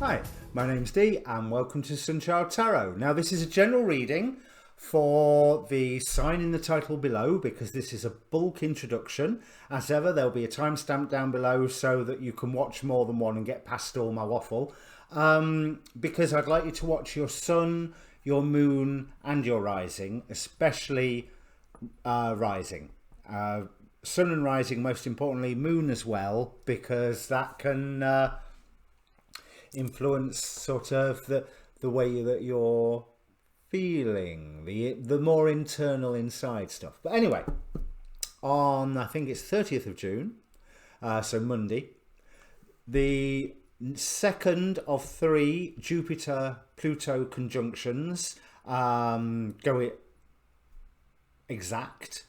Hi, my name's Dee and welcome to Sunchild Tarot. Now this is a general reading for the sign in the title below because this is a bulk introduction. As ever, there'll be a timestamp down below so that you can watch more than one and get past all my waffle. Because I'd like you to watch your sun, your moon and your rising, especially rising. Sun and rising, most importantly, moon as well, because that can influence sort of the way that you're feeling, the more internal inside stuff. But anyway, on I think it's 30th of June, so Monday, the second of 3 Jupiter Pluto conjunctions go exact.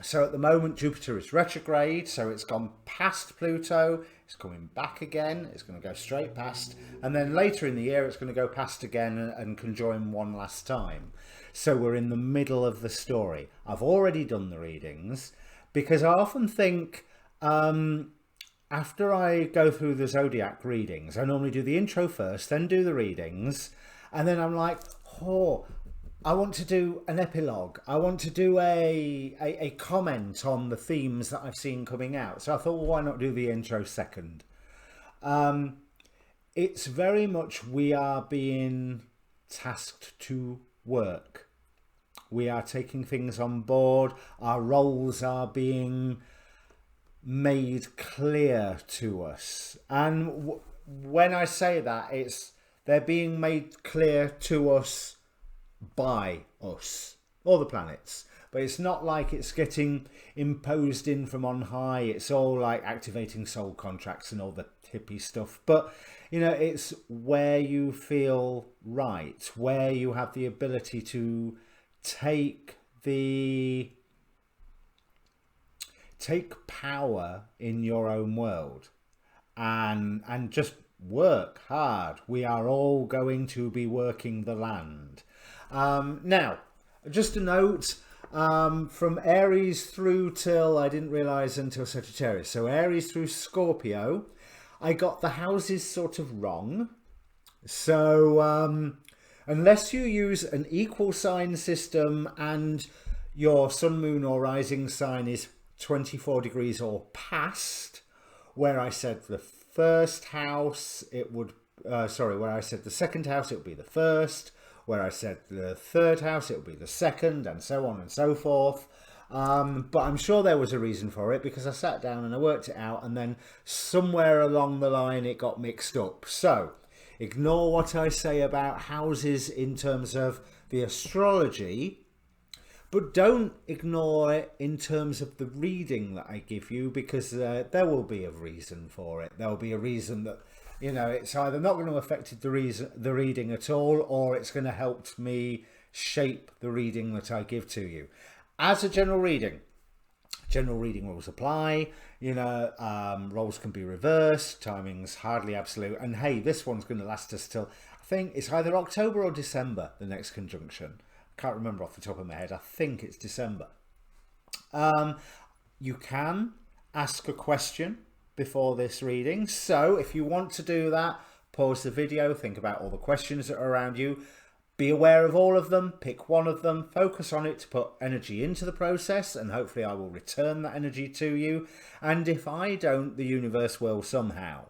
So at the moment Jupiter is retrograde, so it's gone past Pluto, it's coming back again, it's going to go straight past, and then later in the year it's going to go past again and conjoin one last time. So we're in the middle of the story. I've already done the readings because I often think after I go through the zodiac readings, I normally do the intro first, then do the readings, and then I'm like, oh, I want to do an epilogue. I want to do a comment on the themes that I've seen coming out. So I thought, well, why not do the intro second? It's very much we are being tasked to work. We are taking things on board. Our roles are being made clear to us. And when I say that, they're being made clear to us by us or the planets, but it's not like it's getting imposed in from on high. It's all like activating soul contracts and all the hippie stuff, but you know, it's where you feel right, where you have the ability to take power in your own world and just work hard. We are all going to be working the land. Now, just a note, from Aries through till, I didn't realise until Sagittarius, so Aries through Scorpio, I got the houses sort of wrong. So unless you use an equal sign system and your sun, moon or rising sign is 24 degrees or past, where I said the first house, it would, where I said the second house, it would be the first. Where I said the third house, it would be the second, and so on and so forth. But I'm sure there was a reason for it because I sat down and I worked it out, and then somewhere along the line it got mixed up. So ignore what I say about houses in terms of the astrology, but don't ignore it in terms of the reading that I give you, because there will be a reason for it. There will be a reason that, you know, it's either not going to affect the reading at all, or it's going to help me shape the reading that I give to you. As a general reading rules apply. You know, roles can be reversed, timing's hardly absolute, and hey, this one's going to last us till, I think it's either October or December, the next conjunction. I can't remember off the top of my head. I think it's December. You can ask a question before this reading, so if you want to do that, pause the video, think about all the questions that are around you, be aware of all of them, pick one of them, focus on it to put energy into the process, and hopefully I will return that energy to you. And if I don't, the universe will somehow.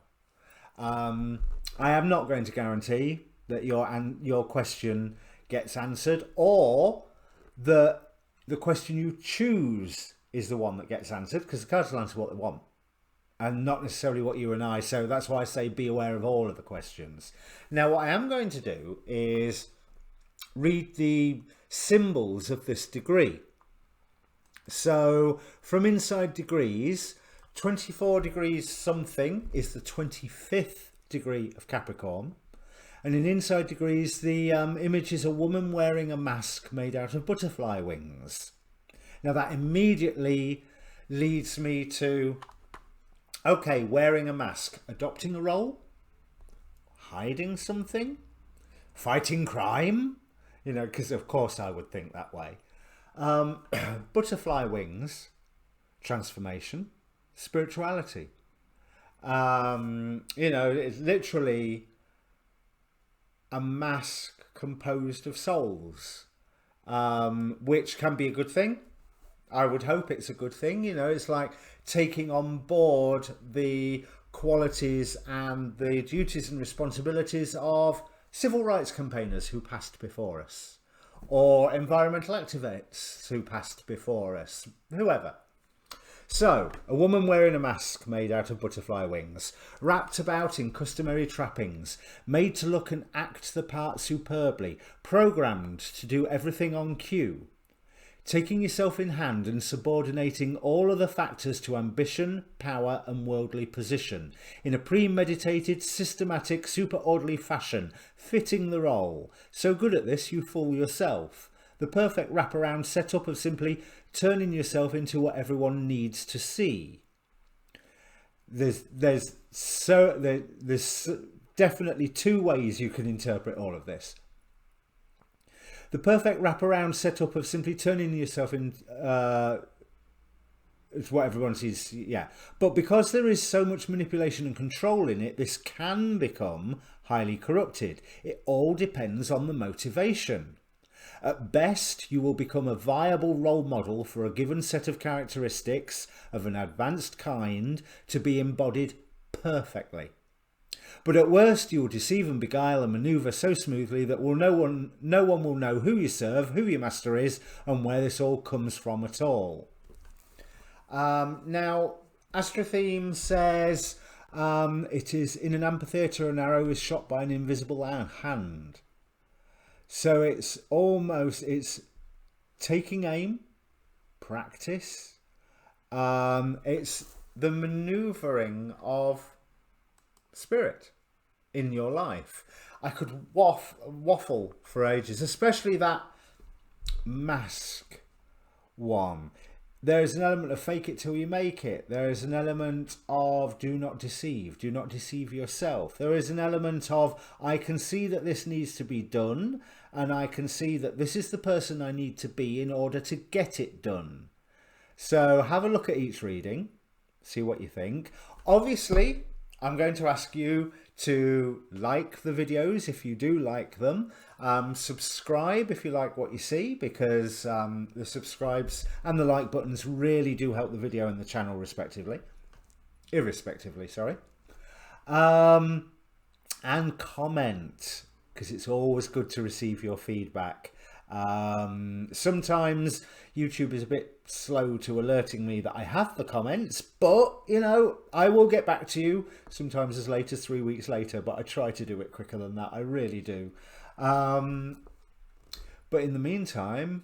I am not going to guarantee that your question gets answered, or that the question you choose is the one that gets answered, because the cards will answer what they want and not necessarily what you and I. So that's why I say be aware of all of the questions. Now, what I am going to do is read the symbols of this degree. So from inside degrees, 24 degrees something is the 25th degree of Capricorn. And in inside degrees, the image is a woman wearing a mask made out of butterfly wings. Now that immediately leads me to, okay, wearing a mask, adopting a role, hiding something, fighting crime, you know, because of course I would think that way. Butterfly wings, transformation, spirituality. You know, it's literally a mask composed of souls, which can be a good thing. I would hope it's a good thing. You know, it's like taking on board the qualities and the duties and responsibilities of civil rights campaigners who passed before us, or environmental activists who passed before us, whoever. So, a woman wearing a mask made out of butterfly wings, wrapped about in customary trappings, made to look and act the part superbly, programmed to do everything on cue. Taking yourself in hand and subordinating all other factors to ambition, power and worldly position, in a premeditated, systematic, super-orderly fashion, fitting the role. So good at this you fool yourself. The perfect wraparound setup of simply turning yourself into what everyone needs to see. There's definitely two ways you can interpret all of this. The perfect wraparound setup of simply turning yourself in is what everyone sees, yeah. But because there is so much manipulation and control in it, this can become highly corrupted. It all depends on the motivation. At best, you will become a viable role model for a given set of characteristics of an advanced kind to be embodied perfectly. But at worst, you will deceive and beguile and manoeuvre so smoothly that no one will know who you serve, who your master is, and where this all comes from at all. Now, Astrotheme says it is in an amphitheatre, an arrow is shot by an invisible hand. So it's taking aim, practice. It's the manoeuvring of spirit in your life. I could waffle for ages, especially that mask one. There is an element of fake it till you make it. There is an element of do not deceive yourself. There is an element of I can see that this needs to be done, and I can see that this is the person I need to be in order to get it done. So have a look at each reading, see what you think. Obviously, I'm going to ask you to like the videos if you do like them. Subscribe if you like what you see, because the subscribes and the like buttons really do help the video and the channel irrespectively, sorry. And comment, because it's always good to receive your feedback. Sometimes YouTube is a bit slow to alerting me that I have the comments, but you know, I will get back to you sometimes as late as 3 weeks later, but I try to do it quicker than that. I really do. But in the meantime,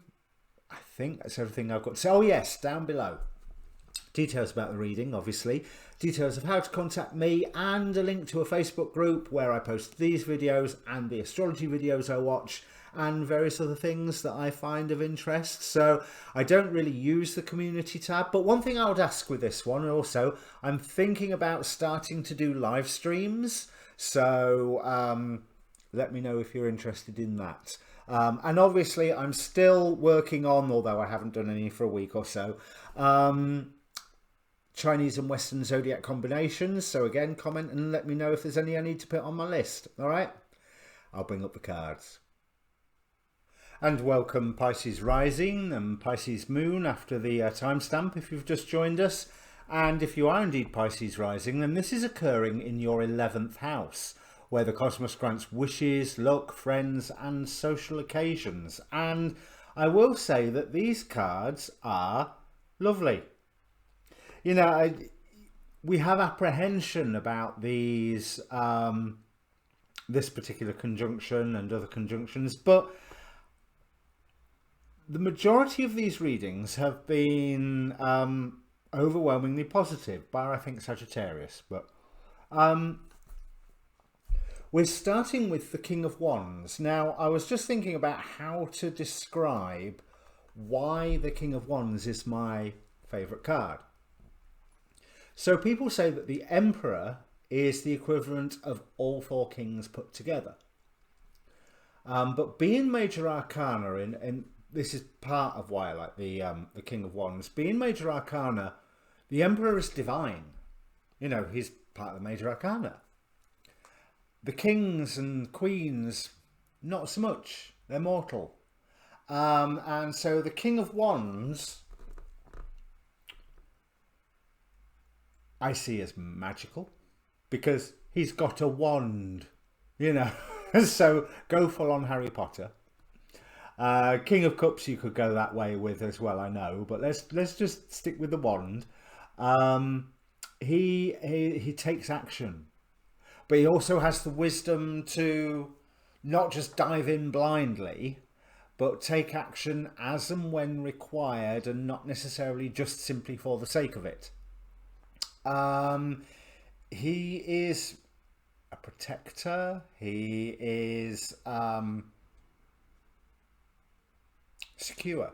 I think that's everything I've got to say. Oh yes, down below, details about the reading, obviously, details of how to contact me, and a link to a Facebook group where I post these videos and the astrology videos I watch, and various other things that I find of interest. So I don't really use the community tab, but one thing I would ask with this one also, I'm thinking about starting to do live streams, so let me know if you're interested in that. And obviously I'm still working on, although I haven't done any for a week or so, Chinese and Western zodiac combinations. So again, comment and let me know if there's any I need to put on my list. All right, I'll bring up the cards. And welcome Pisces Rising and Pisces Moon after the timestamp if you've just joined us. And if you are indeed Pisces Rising, then this is occurring in your 11th house, where the cosmos grants wishes, luck, friends and social occasions. And I will say that these cards are lovely. You know, we have apprehension about these, this particular conjunction and other conjunctions, but the majority of these readings have been overwhelmingly positive, bar I think Sagittarius. But we're starting with the King of Wands. Now, I was just thinking about how to describe why the King of Wands is my favourite card. So people say that the Emperor is the equivalent of all four kings put together. But being Major Arcana, and this is part of why I like the King of Wands, being Major Arcana, the Emperor is divine. You know, he's part of the major arcana. The kings and queens, not so much. They're mortal. And so the King of Wands, I see as magical because he's got a wand, you know. So go full on Harry Potter. King of Cups you could go that way with as well, I know, but let's just stick with the wand. He takes action, but he also has the wisdom to not just dive in blindly, but take action as and when required, and not necessarily just simply for the sake of it. He is a protector. He is secure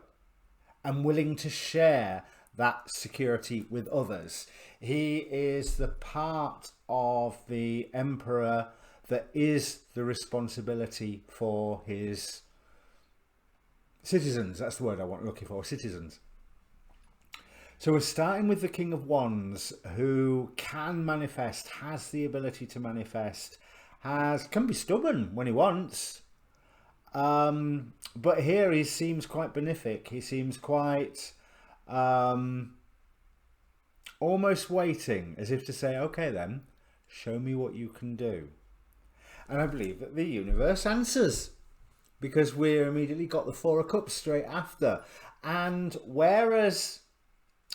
and willing to share that security with others. He is the part of the emperor that is the responsibility for his citizens. That's the word I want looking for, citizens. So we're starting with the King of Wands, who can manifest, has the ability to manifest, can be stubborn when he wants. But here he seems quite benefic. He seems quite almost waiting, as if to say, okay then, show me what you can do. And I believe that the universe answers, because we're immediately got the Four of Cups straight after. And whereas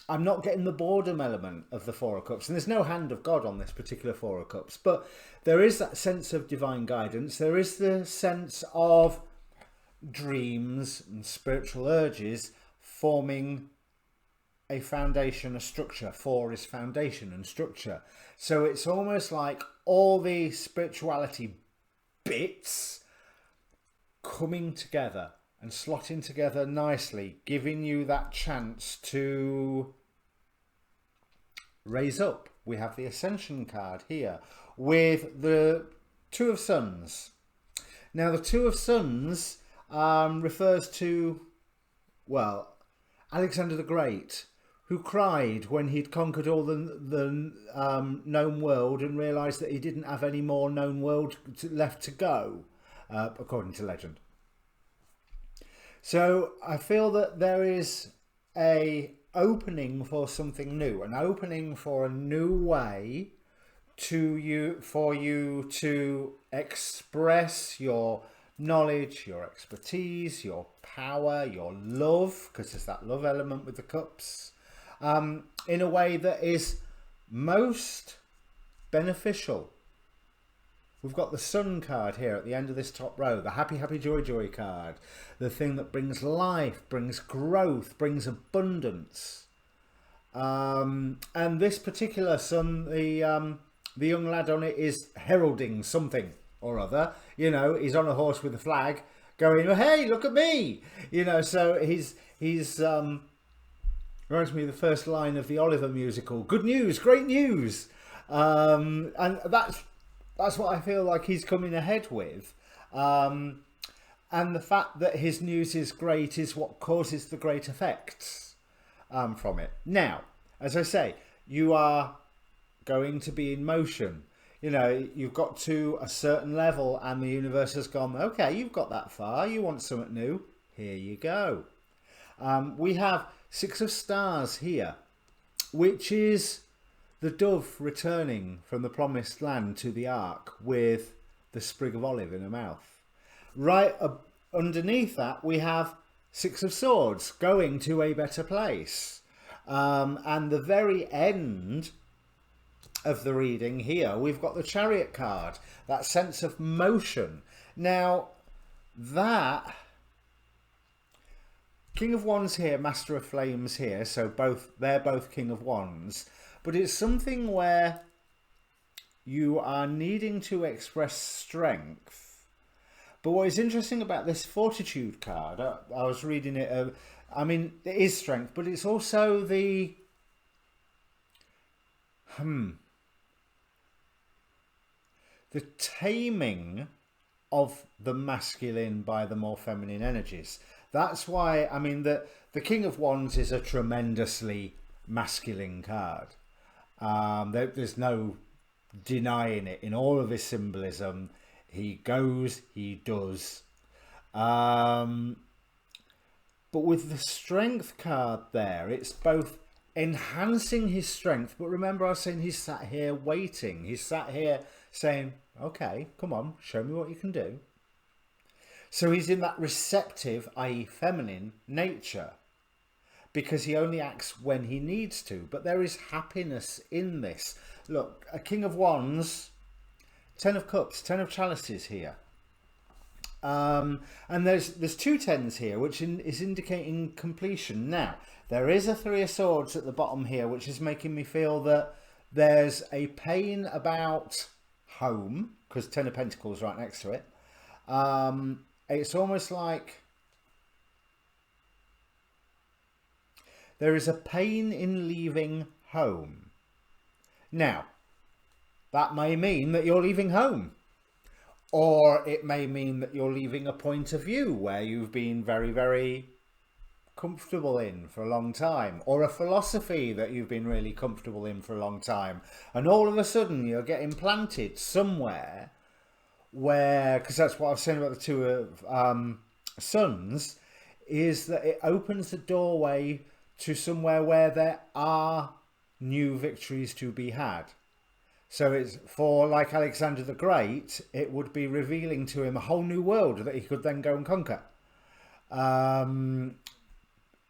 I'm not getting the boredom element of the Four of Cups, and there's no hand of God on this particular Four of Cups, but there is that sense of divine guidance. There is the sense of dreams and spiritual urges forming a foundation, a structure. Four is foundation and structure. So it's almost like all the spirituality bits coming together and slotting together nicely, giving you that chance to raise up. We have the Ascension card here with the Two of Suns. Now the Two of Suns refers to, well, Alexander the Great, who cried when he'd conquered all the known world and realised that he didn't have any more known world left to go, according to legend. So I feel that there is a opening for something new, an opening for a new way for you to express your knowledge, your expertise, your power, your love, because there's that love element with the cups, in a way that is most beneficial. We've got the Sun card here at the end of this top row, the happy, happy, joy, joy card. The thing that brings life, brings growth, brings abundance. And this particular Sun, the young lad on it is heralding something or other. You know, he's on a horse with a flag going, hey, look at me. You know, so he's reminds me of the first line of the Oliver musical, good news, great news. And that's what I feel like he's coming ahead with. And the fact that his news is great is what causes the great effects from it. Now, as I say, you are going to be in motion. You know, you've got to a certain level and the universe has gone, okay, you've got that far. You want something new? Here you go. We have Six of Stars here, which is the dove returning from the promised land to the ark with the sprig of olive in her mouth. Right underneath that, we have Six of Swords going to a better place. And the very end of the reading here, we've got the Chariot card, that sense of motion. Now, that King of Wands here, Master of Flames here, so they're both King of Wands. But it's something where you are needing to express strength. But what is interesting about this Fortitude card, I was reading it, I mean, it is strength, but it's also the taming of the masculine by the more feminine energies. That's why, I mean, the King of Wands is a tremendously masculine card. There's no denying it in all of his symbolism. He goes, he does. But with the strength card there, it's both enhancing his strength, but remember I was saying he's sat here waiting. He's sat here saying, okay, come on, show me what you can do. So he's in that receptive, i.e. feminine nature, because he only acts when he needs to. But there is happiness in this. Look, a King of Wands, 10 of Cups, 10 of Chalices here. And there's two tens here, which is indicating completion. Now, there is a 3 of Swords at the bottom here, which is making me feel that there's a pain about home, because 10 of Pentacles right next to it. It's almost like there is a pain in leaving home. Now, that may mean that you're leaving home. Or it may mean that you're leaving a point of view where you've been very, very comfortable in for a long time. Or a philosophy that you've been really comfortable in for a long time. And all of a sudden you're getting planted somewhere where, because that's what I was saying about the 2 of Suns, is that it opens the doorway to somewhere where there are new victories to be had. So it's for, like Alexander the Great, it would be revealing to him a whole new world that he could then go and conquer.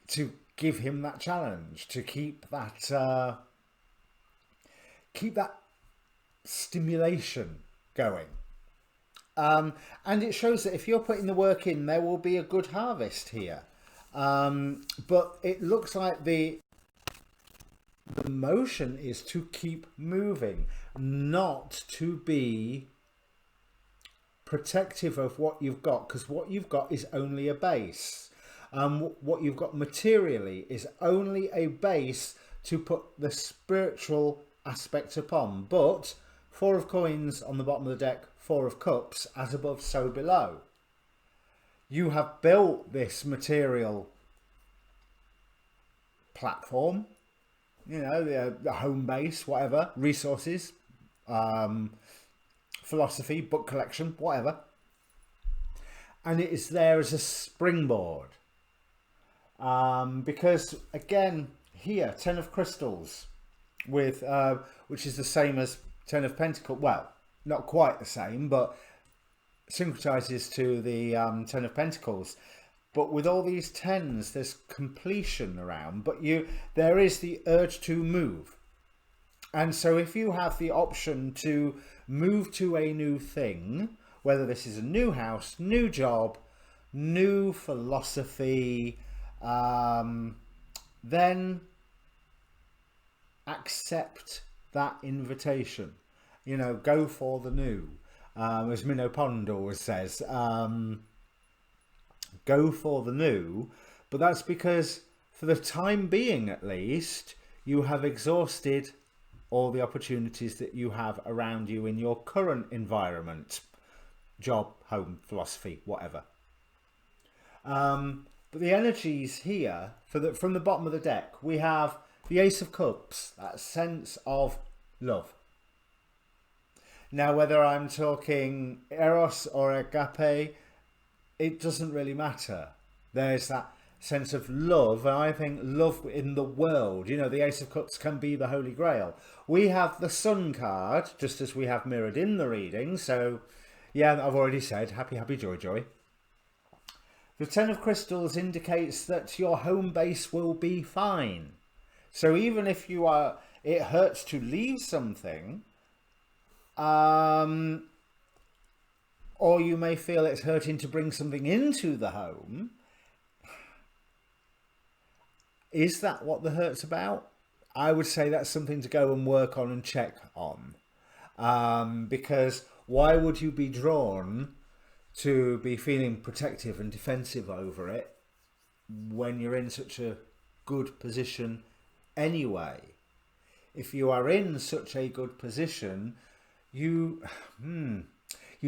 To give him that challenge, to keep that stimulation going. And it shows that if you're putting the work in, there will be a good harvest here. But it looks like the motion is to keep moving, not to be protective of what you've got, because what you've got is only a base. What you've got materially is only a base to put the spiritual aspect upon. But 4 of Coins on the bottom of the deck, 4 of Cups, as above so below. You have built this material platform, you know, the home base, whatever, resources, philosophy, book collection, whatever. And it is there as a springboard. Because, again, here, 10 of Crystals, with which is the same as 10 of Pentacles. Well, not quite the same, but syncretizes to the 10 of Pentacles. But with all these 10s, there's completion around, but there is the urge to move. And so if you have the option to move to a new thing, whether this is a new house, new job, new philosophy, then accept that invitation. You know, go for the new. As Minnow Pond always says, go for the new, but that's because for the time being at least you have exhausted all the opportunities that you have around you in your current environment, job, home, philosophy, whatever. But the energies here from the bottom of the deck, we have the Ace of Cups, that sense of love. Now, whether I'm talking eros or agape, it doesn't really matter. There's that sense of love, and I think love in the world. You know, the Ace of Cups can be the Holy Grail. We have the Sun card, just as we have mirrored in the reading. So, yeah, I've already said, happy, happy, joy, joy. The 10 of Crystals indicates that your home base will be fine. So even if it hurts to leave something, or you may feel it's hurting to bring something into the home. Is that what the hurt's about? I would say that's something to go and work on and check on. Because why would you be drawn to be feeling protective and defensive over it when you're in such a good position anyway? If you are in such a good position, you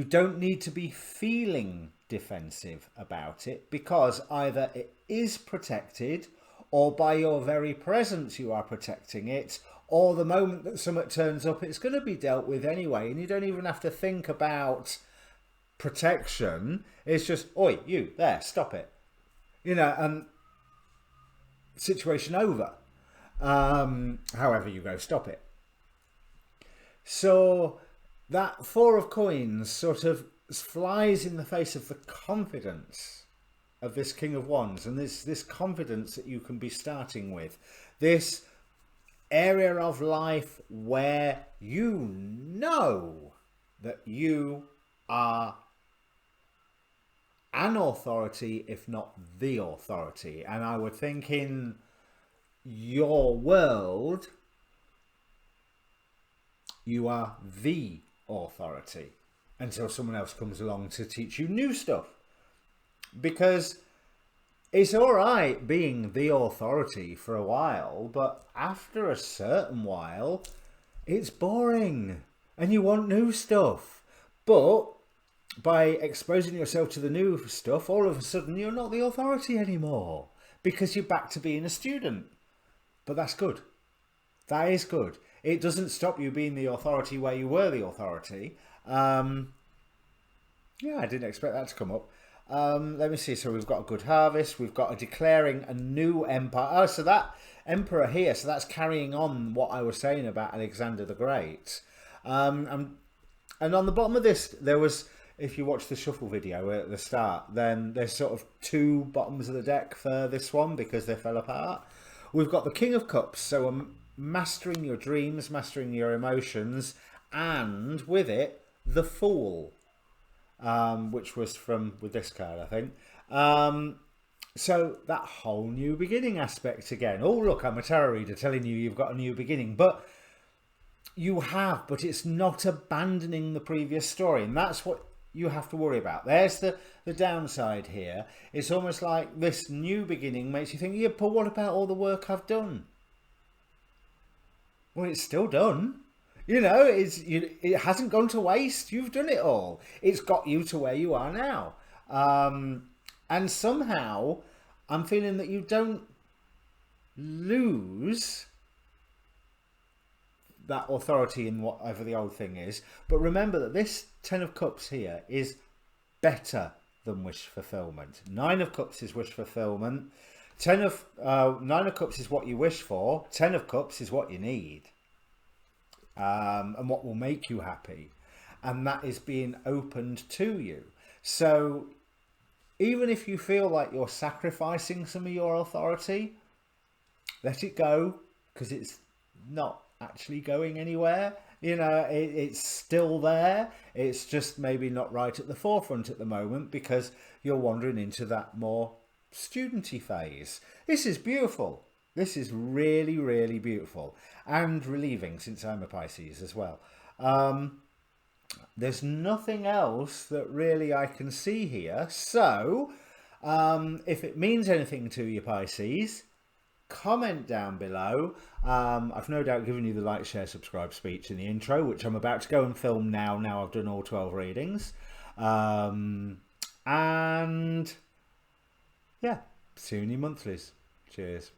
don't need to be feeling defensive about it, because either it is protected, or by your very presence you are protecting it, or the moment that something turns up, it's going to be dealt with anyway, and you don't even have to think about protection. It's just, oi, you there, stop it, you know, and situation over. However you go, stop it. So that Four of Coins sort of flies in the face of the confidence of this King of Wands, and this confidence that you can be starting with, this area of life where you know that you are an authority, if not the authority. And I would think in your world, you are the authority until someone else comes along to teach you new stuff. Because it's all right being the authority for a while, but after a certain while, it's boring and you want new stuff. But by exposing yourself to the new stuff, all of a sudden you're not the authority anymore because you're back to being a student. But that's good. That is good. It doesn't stop you being the authority where you were the authority. Yeah, I didn't expect that to come up. Let me see. So we've got a good harvest. We've got a declaring a new empire. Oh, so that emperor here. So that's carrying on what I was saying about Alexander the Great. And on the bottom of this, there was, if you watch the shuffle video at the start, then there's sort of two bottoms of the deck for this one because they fell apart. We've got the King of Cups. So mastering your dreams, mastering your emotions, and with it, the Fool. Which was with this card, I think. So that whole new beginning aspect again. Oh, look, I'm a tarot reader telling you you've got a new beginning. But you have, but it's not abandoning the previous story. And that's what you have to worry about. There's the downside here. It's almost like this new beginning makes you think, yeah, but what about all the work I've done? Well, it's still done. You know, it hasn't gone to waste. You've done it all. It's got you to where you are now. And somehow I'm feeling that you don't lose that authority in whatever the old thing is. But remember that this 10 of Cups here is better than wish fulfillment. 9 of Cups is wish fulfillment. 9 of Cups is what you wish for. 10 of Cups is what you need. And what will make you happy, and that is being opened to you. So even if you feel like you're sacrificing some of your authority, let it go, because it's not actually going anywhere. You know, it's still there. It's just maybe not right at the forefront at the moment because you're wandering into that more studenty phase. This is beautiful. This is really, really beautiful and relieving, since I'm a Pisces as well. There's nothing else that really I can see here. So if it means anything to you, Pisces, comment down below. I've no doubt given you the like, share, subscribe speech in the intro, which I'm about to go and film now I've done all 12 readings. And yeah, see you in your monthlies. Cheers.